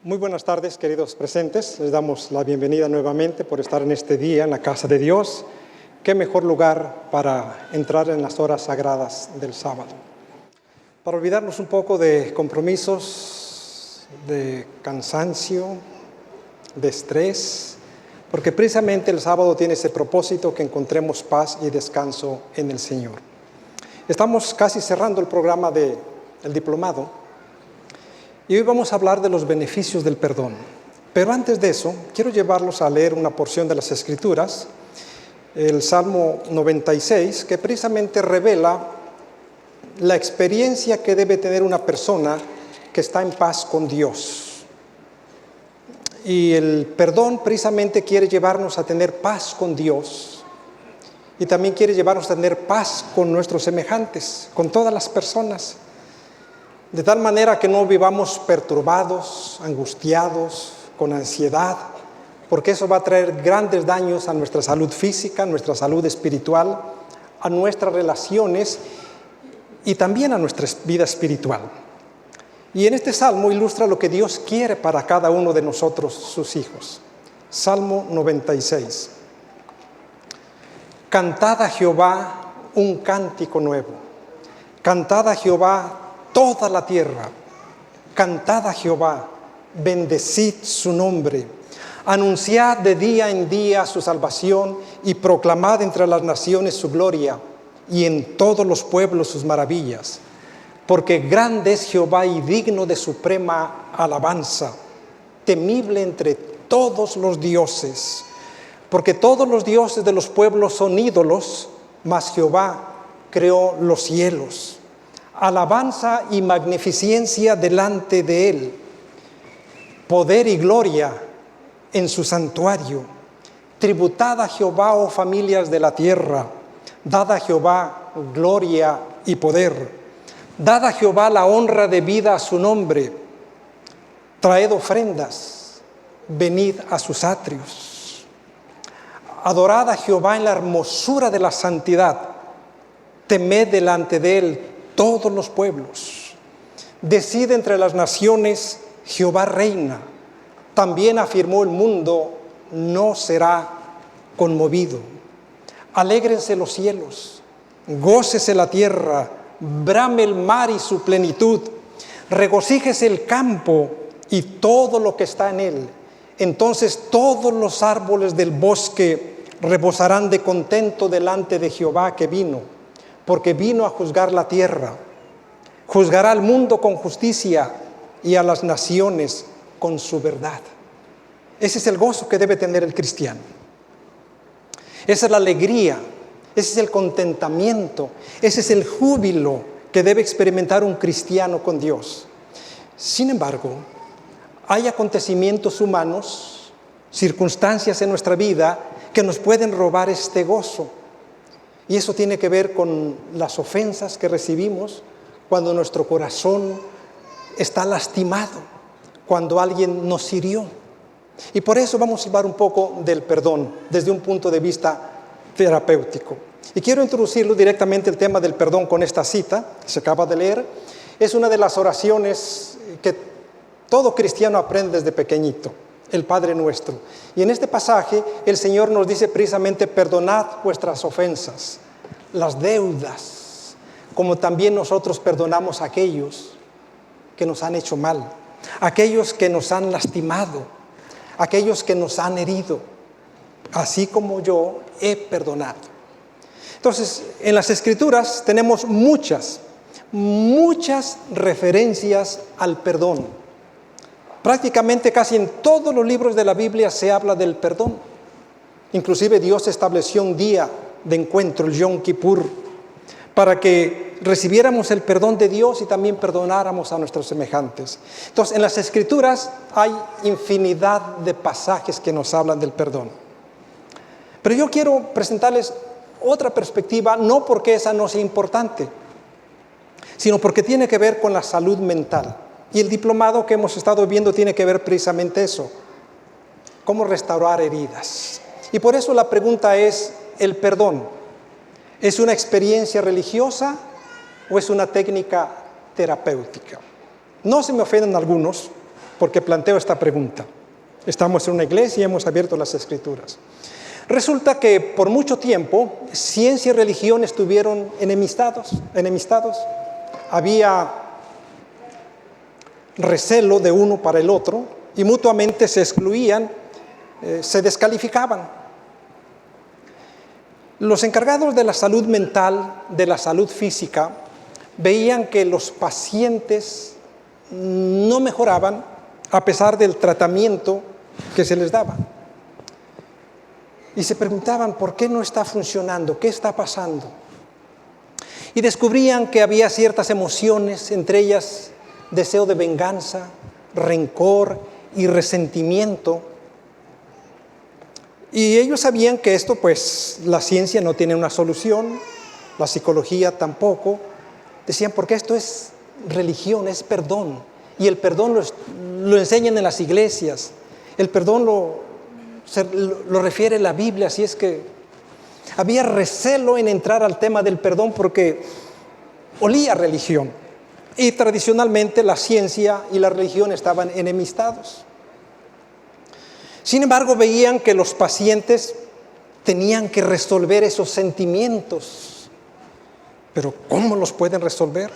Muy buenas tardes, queridos presentes. Les damos la bienvenida nuevamente por estar en este día en la casa de Dios. Qué mejor lugar para entrar en las horas sagradas del sábado. Para olvidarnos un poco de compromisos, de cansancio, de estrés, porque precisamente el sábado tiene ese propósito que encontremos paz y descanso en el Señor. Estamos casi cerrando el programa del diplomado. Y hoy vamos a hablar de los beneficios del perdón. Pero antes de eso, quiero llevarlos a leer una porción de las Escrituras, el Salmo 96, que precisamente revela la experiencia que debe tener una persona que está en paz con Dios. Y el perdón precisamente quiere llevarnos a tener paz con Dios. Y también quiere llevarnos a tener paz con nuestros semejantes, con todas las personas. De tal manera que no vivamos perturbados, angustiados, con ansiedad, porque eso va a traer grandes daños a nuestra salud física, a nuestra salud espiritual, a nuestras relaciones y también a nuestra vida espiritual. Y en este salmo ilustra lo que Dios quiere para cada uno de nosotros, sus hijos. Salmo 96. Cantad a Jehová un cántico nuevo. Cantad a Jehová toda la tierra, cantad a Jehová, bendecid su nombre, anunciad de día en día su salvación y proclamad entre las naciones su gloria y en todos los pueblos sus maravillas. Porque grande es Jehová y digno de suprema alabanza, temible entre todos los dioses. Porque todos los dioses de los pueblos son ídolos, mas Jehová creó los cielos. Alabanza y magnificencia delante de él, poder y gloria en su santuario. Tributad a Jehová, oh familias de la tierra, dad a Jehová gloria y poder. Dad a Jehová la honra debida a su nombre. Traed ofrendas, venid a sus atrios. Adorad a Jehová en la hermosura de la santidad, temed delante de él todos los pueblos. Decide entre las naciones, Jehová reina. También afirmó el mundo, no será conmovido. Alégrense los cielos, gócese la tierra, brame el mar y su plenitud, regocíjese el campo y todo lo que está en él. Entonces todos los árboles del bosque rebosarán de contento delante de Jehová que vino. Porque vino a juzgar la tierra, juzgará al mundo con justicia y a las naciones con su verdad. Ese es el gozo que debe tener el cristiano. Esa es la alegría, ese es el contentamiento, ese es el júbilo que debe experimentar un cristiano con Dios. Sin embargo, hay acontecimientos humanos, circunstancias en nuestra vida que nos pueden robar este gozo. Y eso tiene que ver con las ofensas que recibimos cuando nuestro corazón está lastimado, cuando alguien nos hirió. Y por eso vamos a hablar un poco del perdón desde un punto de vista terapéutico. Y quiero introducirlo directamente el tema del perdón con esta cita que se acaba de leer. Es una de las oraciones que todo cristiano aprende desde pequeñito, el Padre Nuestro. Y en este pasaje el Señor nos dice precisamente: perdonad vuestras ofensas, las deudas, como también nosotros perdonamos a aquellos que nos han hecho mal, aquellos que nos han lastimado, aquellos que nos han herido, así como yo he perdonado. Entonces, en las Escrituras tenemos muchas referencias al perdón. Prácticamente casi en todos los libros de la Biblia se habla del perdón. Inclusive Dios estableció un día de encuentro, el Yom Kippur, para que recibiéramos el perdón de Dios y también perdonáramos a nuestros semejantes. Entonces, en las Escrituras hay infinidad de pasajes que nos hablan del perdón. Pero yo quiero presentarles otra perspectiva, no porque esa no sea importante, sino porque tiene que ver con la salud mental. Y el diplomado que hemos estado viendo tiene que ver precisamente eso, cómo restaurar heridas. Y por eso la pregunta es: ¿el perdón es una experiencia religiosa o es una técnica terapéutica? No se me ofendan algunos, por qué planteo esta pregunta. Estamos en una iglesia y hemos abierto las Escrituras. Resulta que por mucho tiempo ciencia y religión estuvieron enemistados. Había recelo de uno para el otro y mutuamente se excluían, se descalificaban. Los encargados de la salud mental, de la salud física, veían que los pacientes no mejoraban a pesar del tratamiento que se les daba. Y se preguntaban, ¿por qué no está funcionando? ¿Qué está pasando? Y descubrían que había ciertas emociones, entre ellas deseo de venganza, rencor y resentimiento. Y ellos sabían que esto, pues, la ciencia no tiene una solución, la psicología tampoco. Decían, porque esto es religión, es perdón. Y el perdón lo enseñan en las iglesias. El perdón lo refiere la Biblia, así es que había recelo en entrar al tema del perdón porque olía a religión. Y tradicionalmente la ciencia y la religión estaban enemistados. Sin embargo, veían que los pacientes tenían que resolver esos sentimientos. Pero ¿cómo los pueden resolver?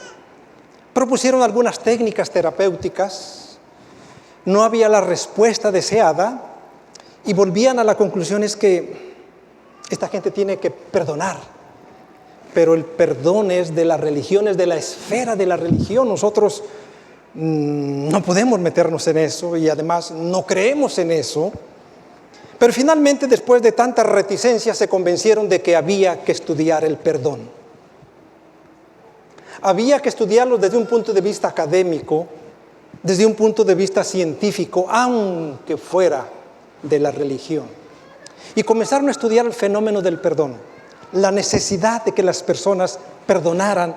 Propusieron algunas técnicas terapéuticas, no había la respuesta deseada y volvían a la conclusión es que esta gente tiene que perdonar. Pero el perdón es de la religión, es de la esfera de la religión. Nosotros no podemos meternos en eso y además no creemos en eso. Pero finalmente, después de tantas reticencias, se convencieron de que había que estudiar el perdón. Había que estudiarlo desde un punto de vista académico, desde un punto de vista científico, aunque fuera de la religión. Y comenzaron a estudiar el fenómeno del perdón, la necesidad de que las personas perdonaran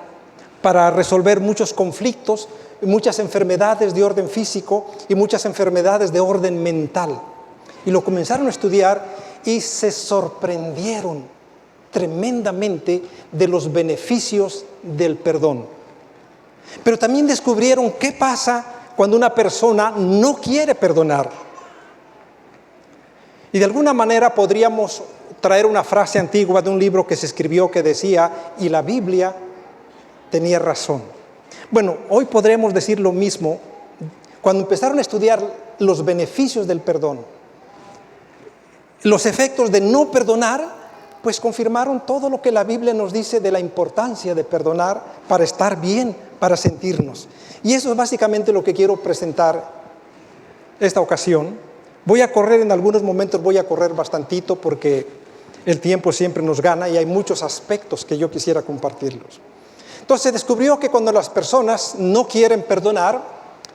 para resolver muchos conflictos, muchas enfermedades de orden físico y muchas enfermedades de orden mental. Y lo comenzaron a estudiar y se sorprendieron tremendamente de los beneficios del perdón. Pero también descubrieron qué pasa cuando una persona no quiere perdonar. Y de alguna manera podríamos traer una frase antigua de un libro que se escribió que decía, y la Biblia tenía razón. Bueno, hoy podremos decir lo mismo. Cuando empezaron a estudiar los beneficios del perdón, los efectos de no perdonar, pues confirmaron todo lo que la Biblia nos dice de la importancia de perdonar para estar bien, para sentirnos. Y eso es básicamente lo que quiero presentar esta ocasión. Voy a correr en algunos momentos, voy a correr bastantito porque el tiempo siempre nos gana y hay muchos aspectos que yo quisiera compartirlos. Entonces se descubrió que cuando las personas no quieren perdonar,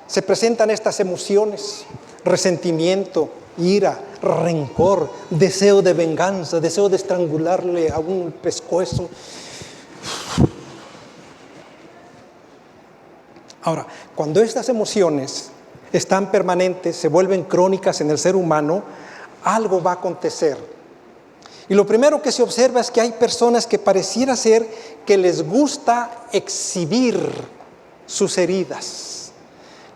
se presentan estas emociones, resentimiento, ira, rencor, deseo de venganza, deseo de estrangularle a un pescuezo. Ahora, cuando estas emociones están permanentes, se vuelven crónicas en el ser humano, algo va a acontecer. Y lo primero que se observa es que hay personas que pareciera ser que les gusta exhibir sus heridas,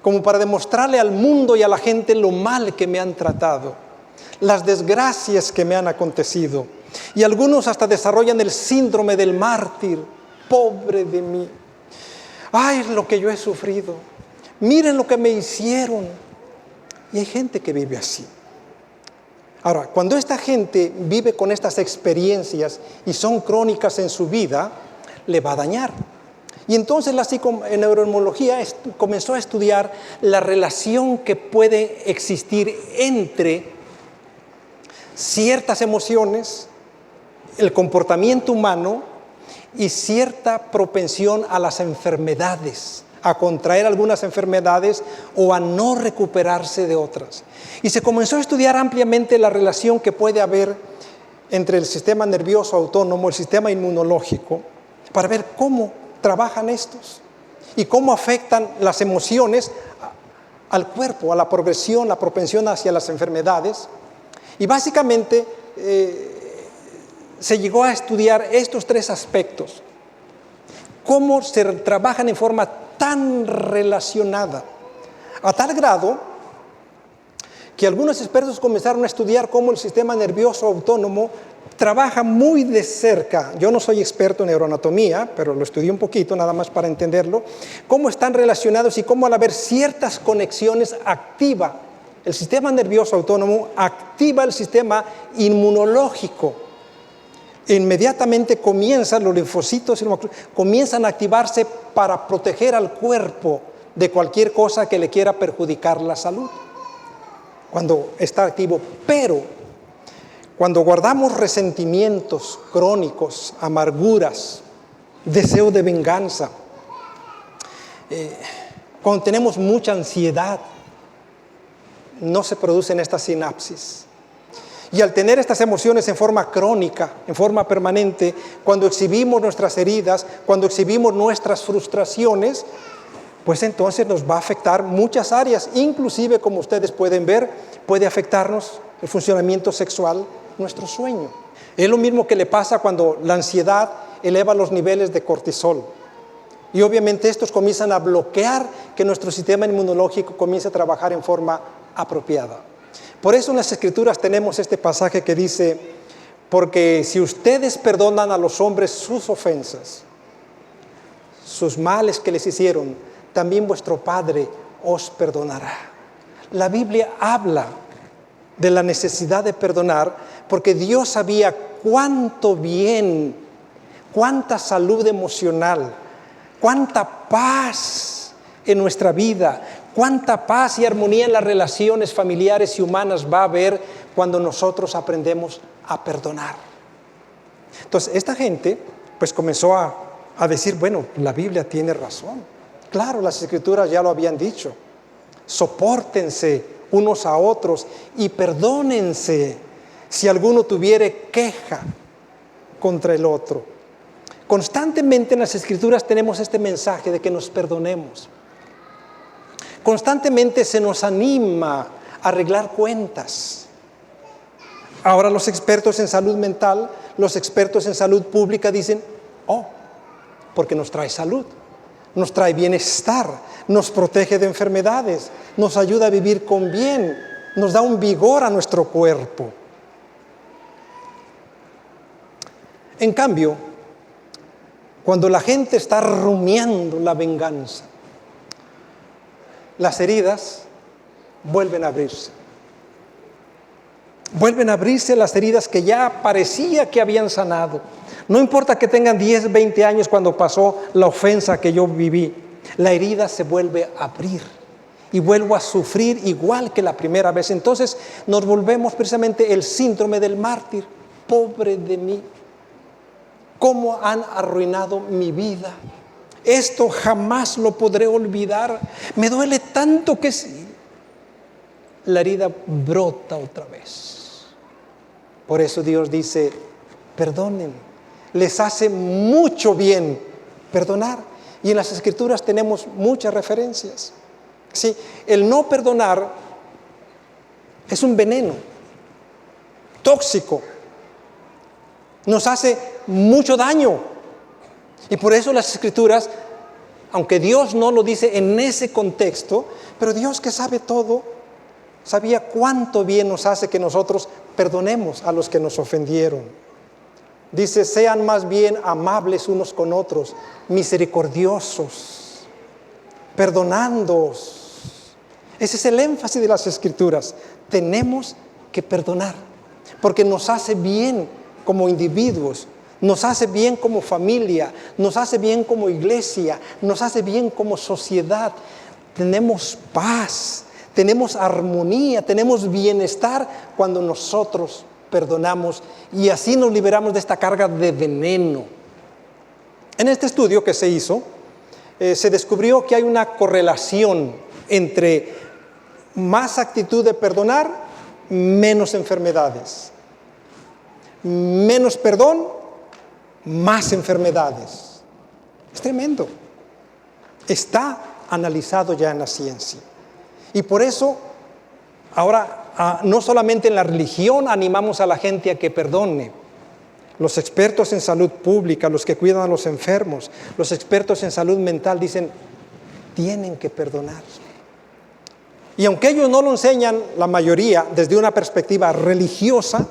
como para demostrarle al mundo y a la gente lo mal que me han tratado, las desgracias que me han acontecido. Y algunos hasta desarrollan el síndrome del mártir. Pobre de mí. Ay, lo que yo he sufrido. Miren lo que me hicieron. Y hay gente que vive así. Ahora, cuando esta gente vive con estas experiencias y son crónicas en su vida, le va a dañar. Y entonces la neuroinmunología comenzó a estudiar la relación que puede existir entre ciertas emociones, el comportamiento humano y cierta propensión a las enfermedades, a contraer algunas enfermedades o a no recuperarse de otras. Y se comenzó a estudiar ampliamente la relación que puede haber entre el sistema nervioso autónomo, el sistema inmunológico, para ver cómo trabajan estos y cómo afectan las emociones al cuerpo, a la progresión, la propensión hacia las enfermedades. Y básicamente se llegó a estudiar estos tres aspectos. Cómo se trabajan en forma tan relacionada, a tal grado que algunos expertos comenzaron a estudiar cómo el sistema nervioso autónomo trabaja muy de cerca. Yo no soy experto en neuroanatomía, pero lo estudié un poquito nada más para entenderlo, cómo están relacionados y cómo al haber ciertas conexiones activa el sistema nervioso autónomo, activa el sistema inmunológico. Inmediatamente comienzan los linfocitos, comienzan a activarse para proteger al cuerpo de cualquier cosa que le quiera perjudicar la salud, cuando está activo. Pero cuando guardamos resentimientos crónicos, amarguras, deseo de venganza, cuando tenemos mucha ansiedad, no se producen estas sinapsis. Y al tener estas emociones en forma crónica, en forma permanente, cuando exhibimos nuestras heridas, cuando exhibimos nuestras frustraciones, pues entonces nos va a afectar muchas áreas, inclusive, como ustedes pueden ver, puede afectarnos el funcionamiento sexual, nuestro sueño. Es lo mismo que le pasa cuando la ansiedad eleva los niveles de cortisol. Y obviamente estos comienzan a bloquear que nuestro sistema inmunológico comience a trabajar en forma apropiada. Por eso en las Escrituras tenemos este pasaje que dice: porque si ustedes perdonan a los hombres sus ofensas, sus males que les hicieron, también vuestro Padre os perdonará. La Biblia habla de la necesidad de perdonar porque Dios sabía cuánto bien, cuánta salud emocional, cuánta paz en nuestra vida, cuánta paz y armonía en las relaciones familiares y humanas va a haber cuando nosotros aprendemos a perdonar. Entonces, esta gente pues comenzó a decir, bueno, la Biblia tiene razón. Claro, las Escrituras ya lo habían dicho. Sopórtense unos a otros y perdónense si alguno tuviere queja contra el otro. Constantemente en las Escrituras tenemos este mensaje de que nos perdonemos. Constantemente se nos anima a arreglar cuentas. Ahora los expertos en salud mental, los expertos en salud pública dicen, porque nos trae salud, nos trae bienestar, nos protege de enfermedades, nos ayuda a vivir con bien, nos da un vigor a nuestro cuerpo. En cambio, cuando la gente está rumiando la venganza, las heridas vuelven a abrirse. Vuelven a abrirse las heridas que ya parecía que habían sanado. No importa que tengan 10, 20 años cuando pasó la ofensa que yo viví, la herida se vuelve a abrir y vuelvo a sufrir igual que la primera vez. Entonces nos volvemos precisamente el síndrome del mártir. Pobre de mí, ¿cómo han arruinado mi vida? Esto jamás lo podré olvidar. Me duele tanto que la herida brota otra vez. Por eso Dios dice, perdonen. Les hace mucho bien perdonar. Y en las Escrituras tenemos muchas referencias. Sí, el no perdonar es un veneno tóxico. Nos hace mucho daño. Y por eso las Escrituras, aunque Dios no lo dice en ese contexto, pero Dios que sabe todo, sabía cuánto bien nos hace que nosotros perdonemos a los que nos ofendieron. Dice, sean más bien amables unos con otros, misericordiosos, perdonándoos. Ese es el énfasis de las Escrituras. Tenemos que perdonar, porque nos hace bien como individuos, nos hace bien como familia, nos hace bien como iglesia, nos hace bien como sociedad. Tenemos paz, tenemos armonía, tenemos bienestar cuando nosotros perdonamos y así nos liberamos de esta carga de veneno. En este estudio que se hizo, se descubrió que hay una correlación entre más actitud de perdonar, menos enfermedades. Menos perdón, más enfermedades. Es tremendo. Está analizado ya en la ciencia. Y por eso, ahora, no solamente en la religión animamos a la gente a que perdone. Los expertos en salud pública, los que cuidan a los enfermos, los expertos en salud mental dicen, tienen que perdonar. Y aunque ellos no lo enseñan, la mayoría, desde una perspectiva religiosa,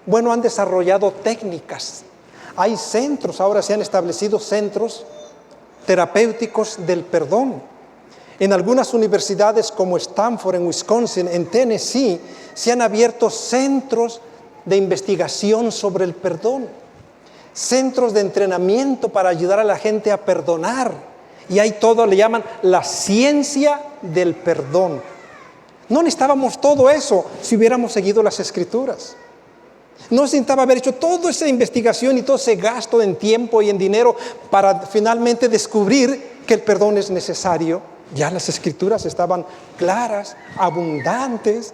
bueno, han desarrollado técnicas. Hay centros, ahora se han establecido centros terapéuticos del perdón. En algunas universidades como Stanford, en Wisconsin, en Tennessee, se han abierto centros de investigación sobre el perdón, centros de entrenamiento para ayudar a la gente a perdonar. Y hay todo, le llaman la ciencia del perdón. No necesitábamos todo eso si hubiéramos seguido las Escrituras. No necesitaba haber hecho toda esa investigación y todo ese gasto en tiempo y en dinero para finalmente descubrir que el perdón es necesario. Ya las Escrituras estaban claras, abundantes.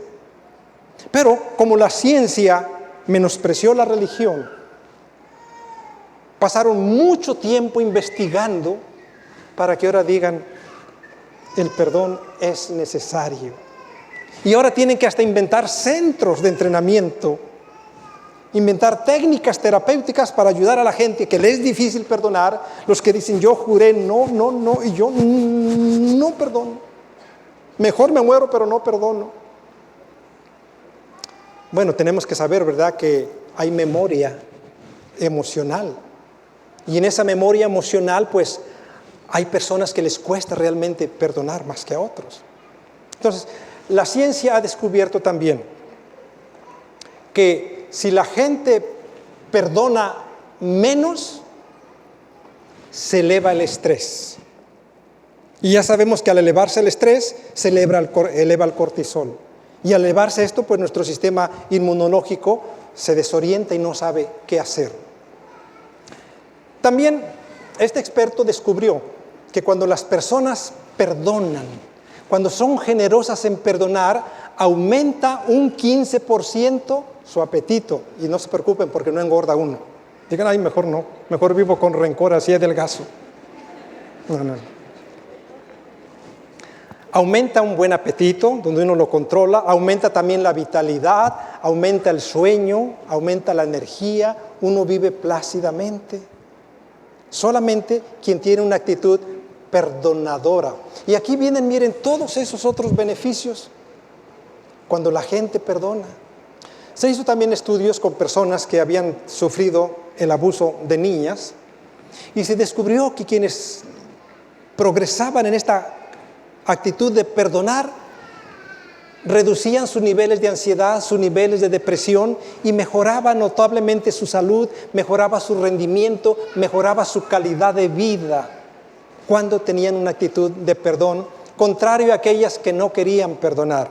Pero como la ciencia menospreció la religión, pasaron mucho tiempo investigando para que ahora digan, el perdón es necesario. Y ahora tienen que hasta inventar centros de entrenamiento, inventar técnicas terapéuticas para ayudar a la gente que les es difícil perdonar, los que dicen yo juré no, y yo no perdono. Mejor me muero, pero no perdono. Bueno, tenemos que saber, ¿verdad?, que hay memoria emocional. Y en esa memoria emocional, pues, hay personas que les cuesta realmente perdonar más que a otros. Entonces, la ciencia ha descubierto también que si la gente perdona menos, se eleva el estrés. Y ya sabemos que al elevarse el estrés, se eleva el cortisol. Y al elevarse esto, pues nuestro sistema inmunológico se desorienta y no sabe qué hacer. También este experto descubrió que cuando las personas perdonan, cuando son generosas en perdonar, aumenta un 15% su apetito. Y no se preocupen porque no engorda uno. Digan, ay, mejor no, mejor vivo con rencor, así adelgazo. No. Aumenta un buen apetito, donde uno lo controla, aumenta también la vitalidad, aumenta el sueño, aumenta la energía, uno vive plácidamente. Solamente quien tiene una actitud perdonadora. Y aquí vienen, miren, todos esos otros beneficios cuando la gente perdona. Se hizo también estudios con personas que habían sufrido el abuso de niñas y se descubrió que quienes progresaban en esta actitud de perdonar reducían sus niveles de ansiedad, sus niveles de depresión y mejoraba notablemente su salud, mejoraba su rendimiento, mejoraba su calidad de vida cuando tenían una actitud de perdón, contrario a aquellas que no querían perdonar.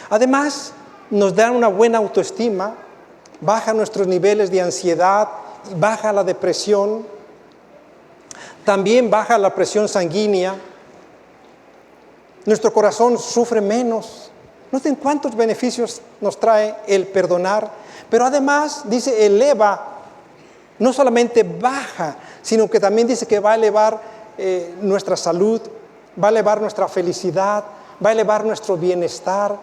Además, nos dan una buena autoestima, baja nuestros niveles de ansiedad, baja la depresión, también baja la presión sanguínea, nuestro corazón sufre menos. Noten cuántos beneficios nos trae el perdonar, pero además dice eleva, no solamente baja, sino que también dice que va a elevar nuestra salud, va a elevar nuestra felicidad, va a elevar nuestro bienestar,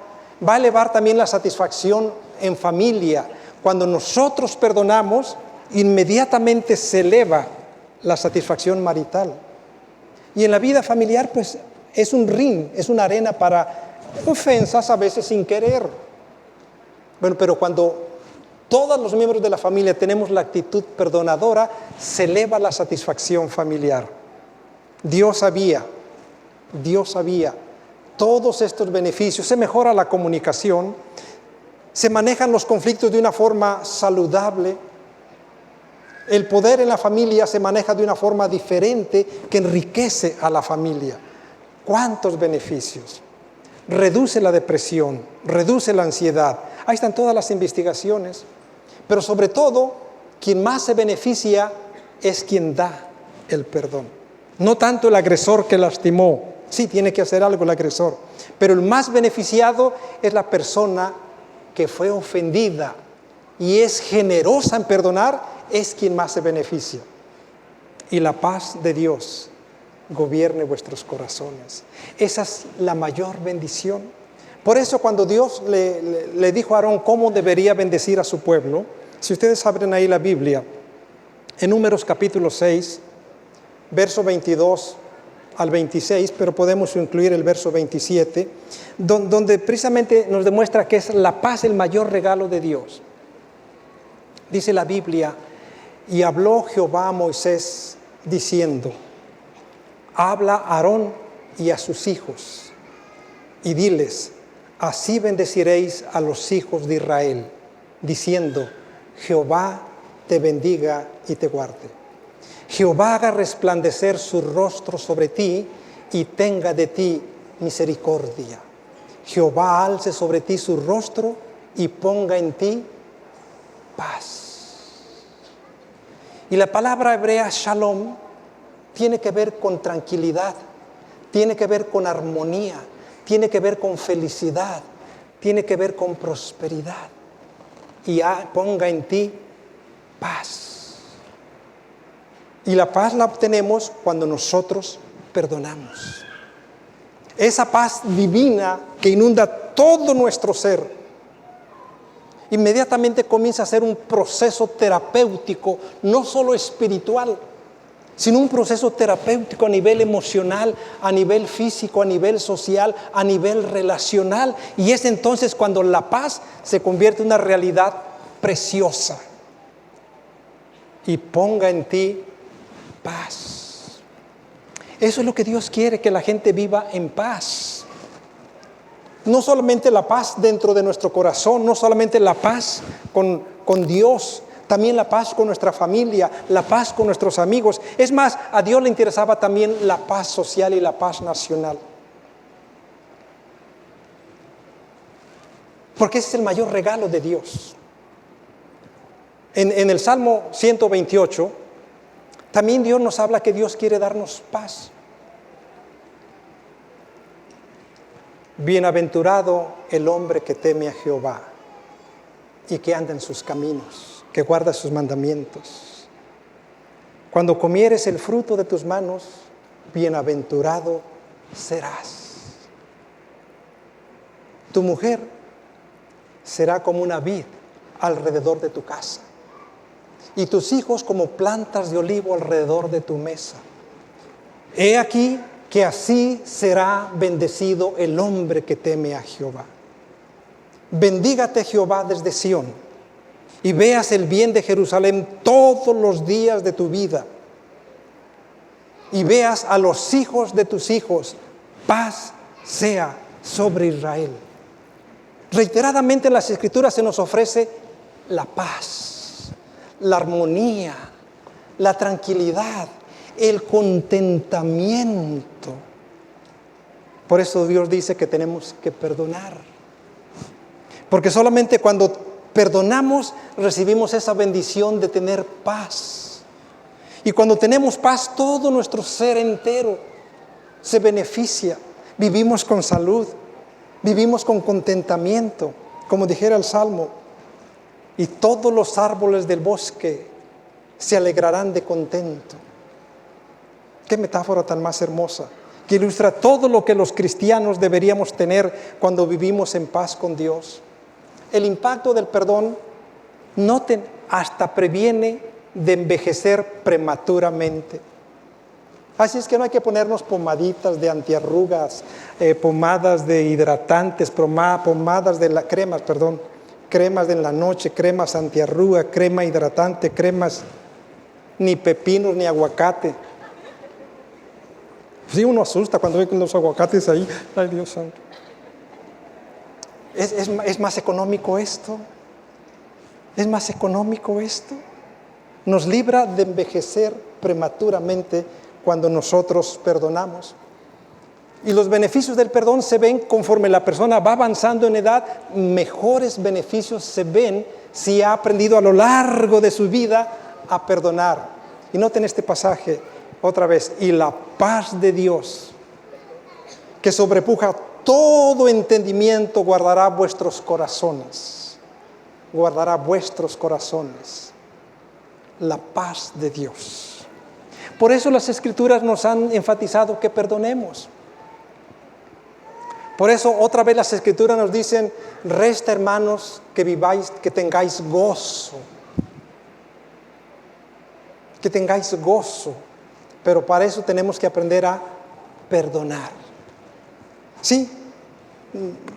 va a elevar también la satisfacción en familia. Cuando nosotros perdonamos, inmediatamente se eleva la satisfacción marital. Y en la vida familiar, pues es un ring, es una arena para ofensas a veces sin querer. Bueno, pero cuando todos los miembros de la familia tenemos la actitud perdonadora, se eleva la satisfacción familiar. Dios sabía todos estos beneficios. Se mejora la comunicación, se manejan los conflictos de una forma saludable. El poder en la familia se maneja de una forma diferente que enriquece a la familia. ¿Cuántos beneficios? Reduce la depresión, reduce la ansiedad. Ahí están todas las investigaciones. Pero sobre todo, quien más se beneficia es quien da el perdón. No tanto el agresor que lastimó. Sí, tiene que hacer algo el agresor. Pero el más beneficiado es la persona que fue ofendida y es generosa en perdonar, es quien más se beneficia. Y la paz de Dios gobierne vuestros corazones. Esa es la mayor bendición. Por eso cuando Dios le dijo a Aarón cómo debería bendecir a su pueblo, si ustedes abren ahí la Biblia, en Números capítulo 6, verso 22 al 26, pero podemos incluir el verso 27, donde precisamente nos demuestra que es la paz el mayor regalo de Dios. Dice la Biblia: y habló Jehová a Moisés diciendo, habla a Aarón y a sus hijos, y diles, así bendeciréis a los hijos de Israel, diciendo, Jehová te bendiga y te guarde. Jehová haga resplandecer su rostro sobre ti y tenga de ti misericordia. Jehová alce sobre ti su rostro y ponga en ti paz. Y la palabra hebrea shalom tiene que ver con tranquilidad, tiene que ver con armonía, tiene que ver con felicidad, tiene que ver con prosperidad. Y ponga en ti paz. Y la paz la obtenemos cuando nosotros perdonamos. Esa paz divina que inunda todo nuestro ser, inmediatamente comienza a ser un proceso terapéutico, no solo espiritual, sino un proceso terapéutico a nivel emocional, a nivel físico, a nivel social, a nivel relacional. Y es entonces cuando la paz se convierte en una realidad preciosa. Y ponga en ti paz. Eso es lo que Dios quiere, que la gente viva en paz. No solamente la paz dentro de nuestro corazón, no solamente la paz con Dios, también la paz con nuestra familia, la paz con nuestros amigos. Es más, a Dios le interesaba también la paz social y la paz nacional. Porque ese es el mayor regalo de Dios. En el Salmo 128, también Dios nos habla que Dios quiere darnos paz. Bienaventurado el hombre que teme a Jehová y que anda en sus caminos, que guarda sus mandamientos. Cuando comieres el fruto de tus manos, bienaventurado serás. Tu mujer será como una vid alrededor de tu casa, y tus hijos como plantas de olivo alrededor de tu mesa. He aquí que así será bendecido el hombre que teme a Jehová. Bendígate Jehová desde Sión, y veas el bien de Jerusalén todos los días de tu vida, y veas a los hijos de tus hijos. Paz sea sobre Israel. Reiteradamente en las Escrituras se nos ofrece la paz, la armonía, la tranquilidad, el contentamiento. Por eso Dios dice que tenemos que perdonar. Porque solamente cuando perdonamos recibimos esa bendición de tener paz. Y cuando tenemos paz, todo nuestro ser entero se beneficia. Vivimos con salud, vivimos con contentamiento, como dijera el Salmo. Y todos los árboles del bosque se alegrarán de contento. Qué metáfora tan más hermosa, que ilustra todo lo que los cristianos deberíamos tener cuando vivimos en paz con Dios. El impacto del perdón, noten, hasta previene de envejecer prematuramente. Así es que no hay que ponernos pomaditas de antiarrugas, pomadas de hidratantes, pomadas de cremas de la noche, cremas antiarruga, crema hidratante, cremas ni pepinos ni aguacate. Sí, uno asusta cuando ve los aguacates ahí. Ay, Dios santo. ¿Es más económico esto? ¿Es más económico esto? Nos libra de envejecer prematuramente cuando nosotros perdonamos. Y los beneficios del perdón se ven conforme la persona va avanzando en edad. Mejores beneficios se ven si ha aprendido a lo largo de su vida a perdonar. Y noten este pasaje otra vez. Y la paz de Dios, que sobrepuja todo entendimiento, guardará vuestros corazones. Guardará vuestros corazones. La paz de Dios. Por eso las Escrituras nos han enfatizado que perdonemos. Por eso otra vez las Escrituras nos dicen: resta, hermanos, que viváis, que tengáis gozo. Que tengáis gozo. Pero para eso tenemos que aprender a perdonar. Sí,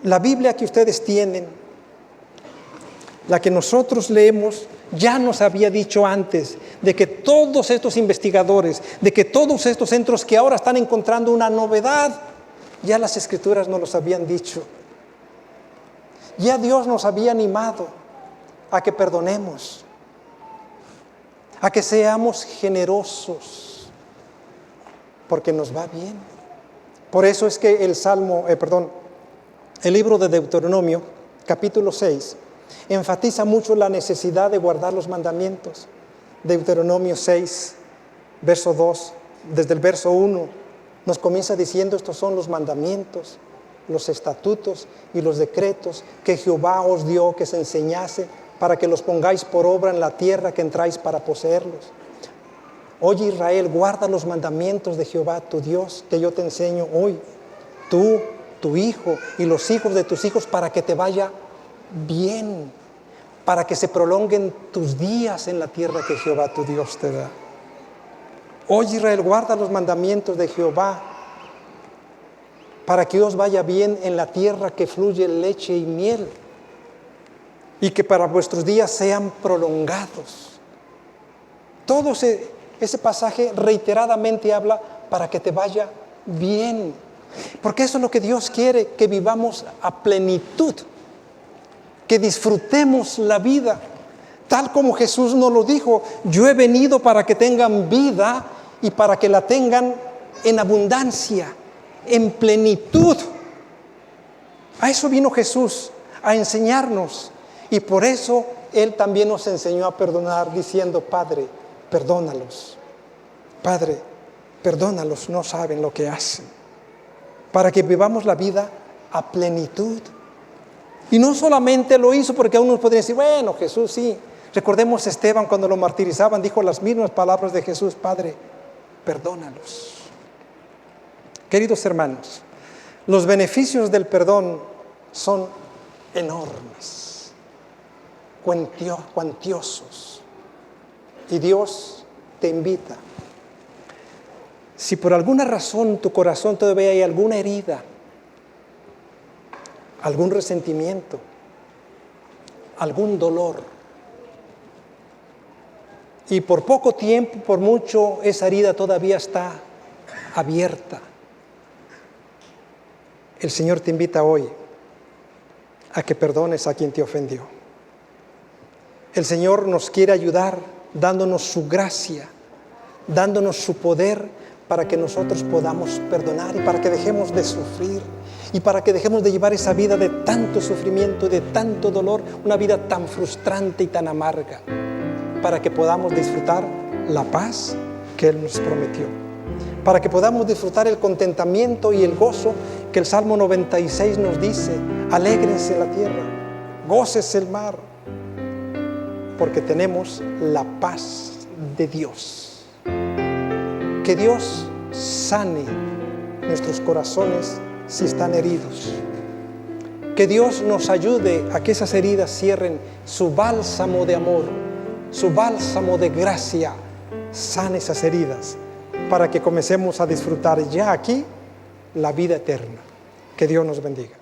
la Biblia que ustedes tienen, la que nosotros leemos, ya nos había dicho antes de que todos estos investigadores, de que todos estos centros que ahora están encontrando una novedad, ya las Escrituras nos los habían dicho. Ya Dios nos había animado a que perdonemos, a que seamos generosos, porque nos va bien. Por eso es que el libro de Deuteronomio, capítulo 6, enfatiza mucho la necesidad de guardar los mandamientos. Deuteronomio 6, verso 2, desde el verso 1, nos comienza diciendo: estos son los mandamientos, los estatutos y los decretos que Jehová os dio que se enseñase, para que los pongáis por obra en la tierra que entráis para poseerlos. Oye, Israel, guarda los mandamientos de Jehová tu Dios, que yo te enseño hoy, tú, tu hijo y los hijos de tus hijos, para que te vaya bien, para que se prolonguen tus días en la tierra que Jehová tu Dios te da. Oye, Israel, guarda los mandamientos de Jehová, para que os vaya bien en la tierra que fluye leche y miel, y que para vuestros días sean prolongados. Todo ese pasaje reiteradamente habla para que te vaya bien, porque eso es lo que Dios quiere, que vivamos a plenitud, que disfrutemos la vida, tal como Jesús nos lo dijo: yo he venido para que tengan vida y para que la tengan en abundancia, en plenitud. A eso vino Jesús, a enseñarnos. Y por eso Él también nos enseñó a perdonar, diciendo: Padre, perdónalos. Padre, perdónalos, no saben lo que hacen. Para que vivamos la vida a plenitud. Y no solamente lo hizo porque unos podrían decir: bueno, Jesús sí. Recordemos Esteban, cuando lo martirizaban, dijo las mismas palabras de Jesús: Padre, perdónalos. Queridos hermanos, los beneficios del perdón son enormes, cuantiosos. Y Dios te invita. Si por alguna razón tu corazón todavía hay alguna herida, algún resentimiento, algún dolor, y por poco tiempo, por mucho, esa herida todavía está abierta, el Señor te invita hoy a que perdones a quien te ofendió. El Señor nos quiere ayudar dándonos su gracia, dándonos su poder para que nosotros podamos perdonar y para que dejemos de sufrir y para que dejemos de llevar esa vida de tanto sufrimiento y de tanto dolor, una vida tan frustrante y tan amarga, para que podamos disfrutar la paz que Él nos prometió, para que podamos disfrutar el contentamiento y el gozo que el Salmo 96 nos dice: alégrense la tierra, gócese el mar, porque tenemos la paz de Dios. Que Dios sane nuestros corazones si están heridos. Que Dios nos ayude a que esas heridas cierren su bálsamo de amor, su bálsamo de gracia, sane esas heridas para que comencemos a disfrutar ya aquí la vida eterna. Que Dios nos bendiga.